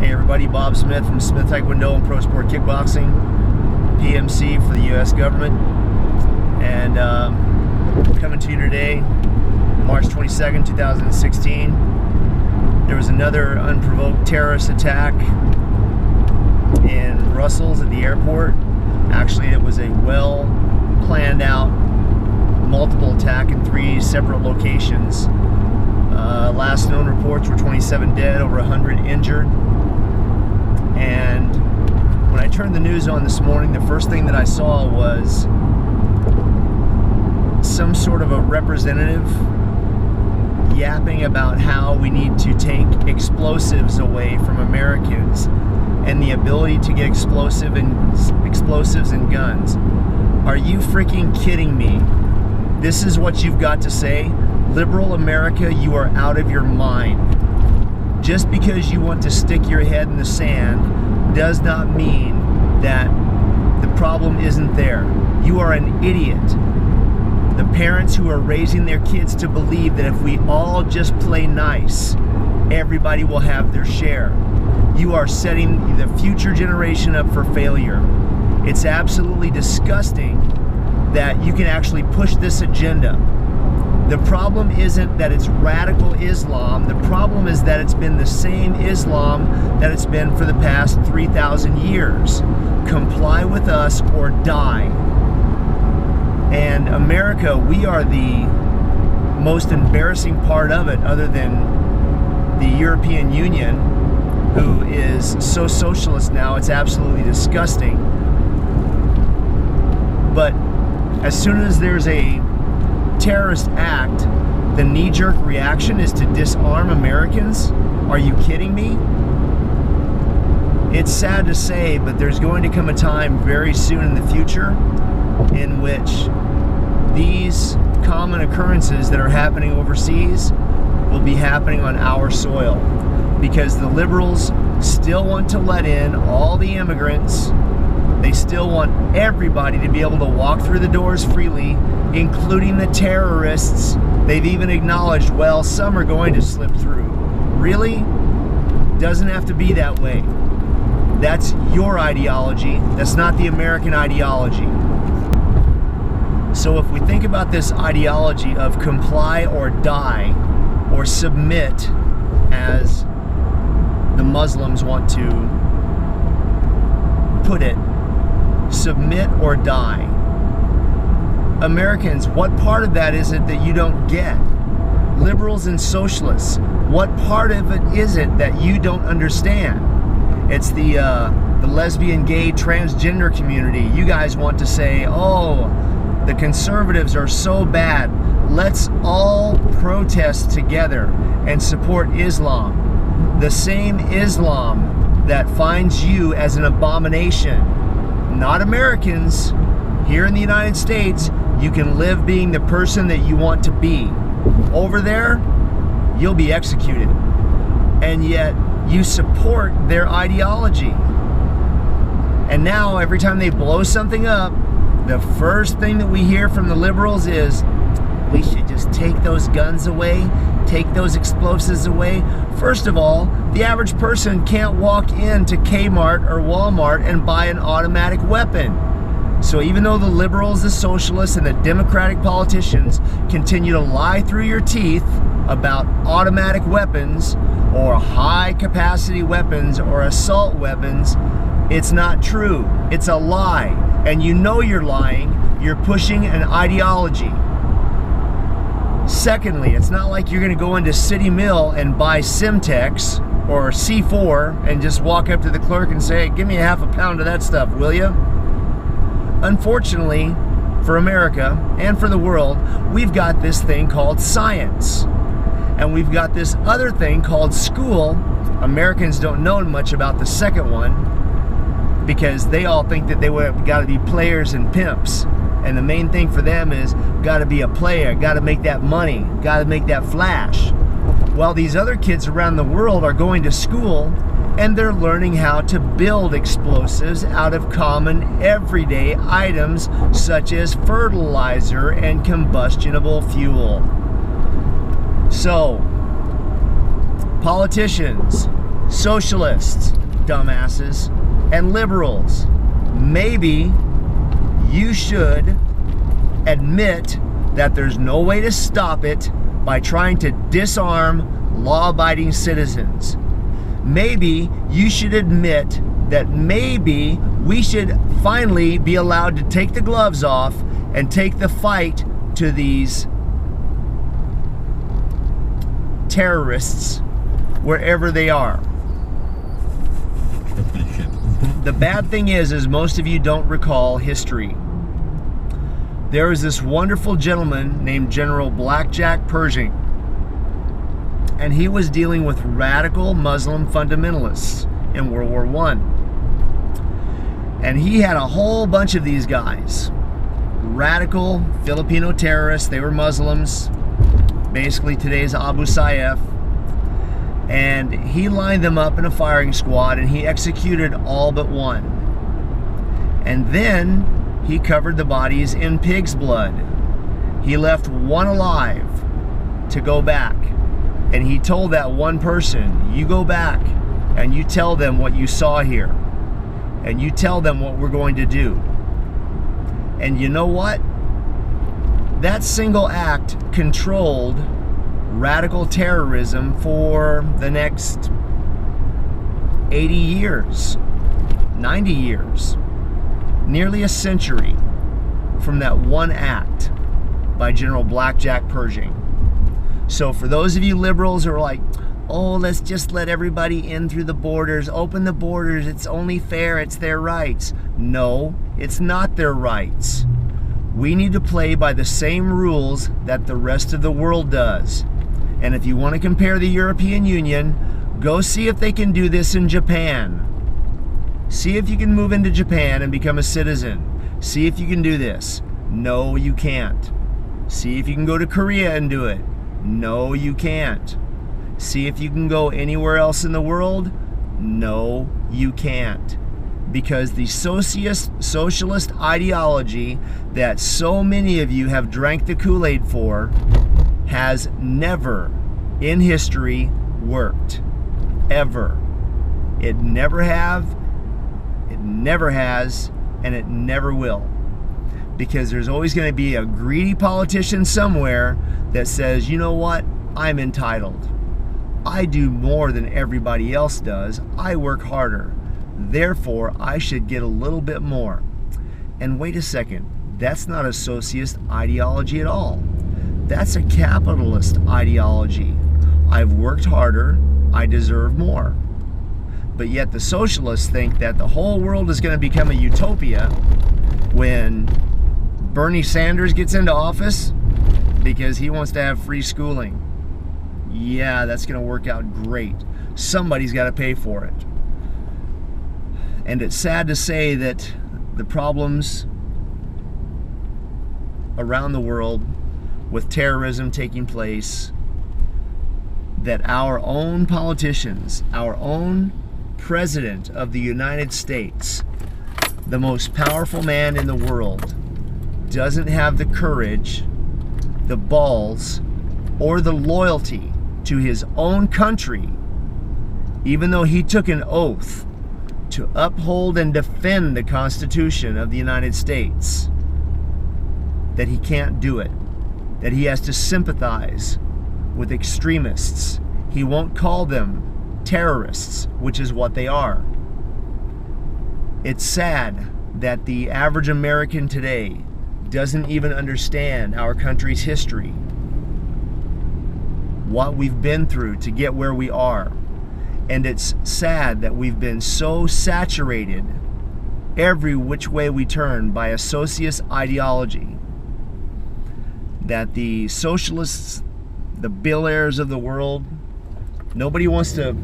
Hey everybody, Bob Smith from Smith Taekwondo and Pro Sport Kickboxing, PMC for the U.S. government, and coming to you today, March 22nd, 2016. There was another unprovoked terrorist attack in Brussels at the airport. Actually, it was a well planned out multiple attack in 3 separate locations. Last known reports were 27 dead, over 100 injured. And when I turned the news on this morning, the first thing that I saw was some sort of a representative yapping about how we need to take explosives away from Americans and the ability to get explosives and guns. Are you freaking kidding me? This is what you've got to say? Liberal America, you are out of your mind. Just because you want to stick your head in the sand does not mean that the problem isn't there. You are an idiot. The parents who are raising their kids to believe that if we all just play nice, everybody will have their share. You are setting the future generation up for failure. It's absolutely disgusting that you can actually push this agenda. The problem isn't that it's radical Islam. The problem is that it's been the same Islam that it's been for the past 3,000 years. Comply with us or die. And America, we are the most embarrassing part of it, other than the European Union, who is so socialist now, it's absolutely disgusting. But as soon as there's a terrorist act, the knee-jerk reaction is to disarm Americans? Are you kidding me? It's sad to say, but there's going to come a time very soon in the future in which these common occurrences that are happening overseas will be happening on our soil, because the liberals still want to let in all the immigrants. They still want everybody to be able to walk through the doors freely, including the terrorists. They've even acknowledged, well, some are going to slip through. Really? Doesn't have to be that way. That's your ideology. That's not the American ideology. So if we think about this ideology of comply or die, or submit, as the Muslims want to put it, submit or die. Americans, what part of that is it that you don't get? Liberals and socialists, what part of it is it that you don't understand? It's the lesbian, gay, transgender community. You guys want to say, oh, the conservatives are so bad. Let's all protest together and support Islam. The same Islam that finds you as an abomination. Not Americans. Here in the United States, you can live being the person that you want to be. Over there, you'll be executed. And yet, you support their ideology. And now, every time they blow something up, the first thing that we hear from the liberals is, we should just take those guns away, take those explosives away. First of all, the average person can't walk into Kmart or Walmart and buy an automatic weapon. So even though the liberals, the socialists, and the Democratic politicians continue to lie through your teeth about automatic weapons or high-capacity weapons or assault weapons, it's not true. It's a lie. And you know you're lying. You're pushing an ideology. Secondly, it's not like you're going to go into City Mill and buy Simtex or C4 and just walk up to the clerk and say, give me a half a pound of that stuff, will you? Unfortunately, for America and for the world, we've got this thing called science. And we've got this other thing called school. Americans don't know much about the second one because they all think that they got to be players and pimps. And the main thing for them is, got to be a player, got to make that money, got to make that flash. While these other kids around the world are going to school and they're learning how to build explosives out of common everyday items such as fertilizer and combustible fuel. So, politicians, socialists, dumbasses, and liberals, maybe you should admit that there's no way to stop it by trying to disarm law-abiding citizens. Maybe you should admit that maybe we should finally be allowed to take the gloves off and take the fight to these terrorists wherever they are. The bad thing is most of you don't recall history. There was this wonderful gentleman named General Blackjack Pershing, and he was dealing with radical Muslim fundamentalists in World War I. And he had a whole bunch of these guys, radical Filipino terrorists. They were Muslims, basically today's Abu Sayyaf. And he lined them up in a firing squad, and he executed all but one. And then he covered the bodies in pig's blood. He left one alive to go back. And he told that one person, you go back and you tell them what you saw here. And you tell them what we're going to do. And you know what? That single act controlled radical terrorism for the next 80 years, 90 years, nearly a century from that one act by General Blackjack Pershing. So for those of you liberals who are like, oh, let's just let everybody in through the borders, open the borders, it's only fair, it's their rights. No, it's not their rights. We need to play by the same rules that the rest of the world does. And if you want to compare the European Union, go see if they can do this in Japan. See if you can move into Japan and become a citizen. See if you can do this. No, you can't. See if you can go to Korea and do it. No, you can't. See if you can go anywhere else in the world. No, you can't. Because the socialist ideology that so many of you have drank the Kool-Aid for has never in history worked. Ever. It never have, it never has, and it never will. Because there's always going to be a greedy politician somewhere that says, you know what, I'm entitled. I do more than everybody else does. I work harder. Therefore, I should get a little bit more. And wait a second, that's not a socialist ideology at all. That's a capitalist ideology. I've worked harder, I deserve more. But yet the socialists think that the whole world is going to become a utopia when Bernie Sanders gets into office because he wants to have free schooling. Yeah, that's going to work out great. Somebody's got to pay for it. And it's sad to say that the problems around the world with terrorism taking place, that our own politicians, our own President of the United States, the most powerful man in the world, doesn't have the courage, the balls, or the loyalty to his own country, even though he took an oath to uphold and defend the Constitution of the United States, that he can't do it, that he has to sympathize with extremists. He won't call them terrorists, which is what they are. It's sad that the average American today doesn't even understand our country's history, what we've been through to get where we are. And it's sad that we've been so saturated every which way we turn by a socialist ideology that the socialists, the Bill Ayers of the world, nobody wants to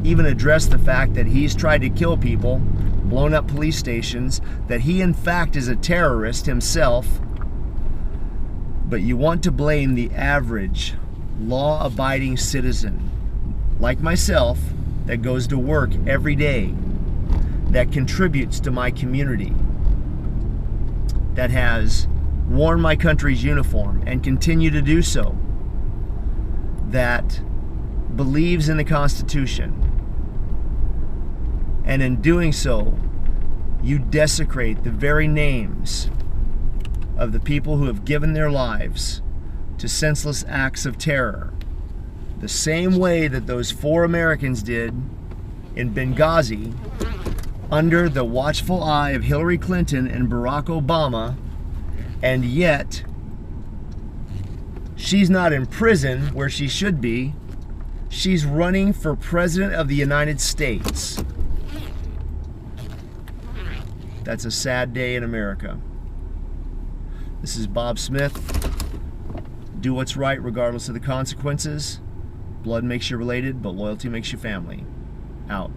even address the fact that he's tried to kill people, blown up police stations, that he in fact is a terrorist himself. But you want to blame the average law-abiding citizen like myself that goes to work every day, that contributes to my community, that has worn my country's uniform and continue to do so, that believes in the Constitution, And in doing so, you desecrate the very names of the people who have given their lives to senseless acts of terror. The same way that those 4 Americans did in Benghazi under the watchful eye of Hillary Clinton and Barack Obama, and yet she's not in prison where she should be. She's running for President of the United States. That's a sad day in America. This is Bob Smith. Do what's right regardless of the consequences. Blood makes you related, but loyalty makes you family. Out.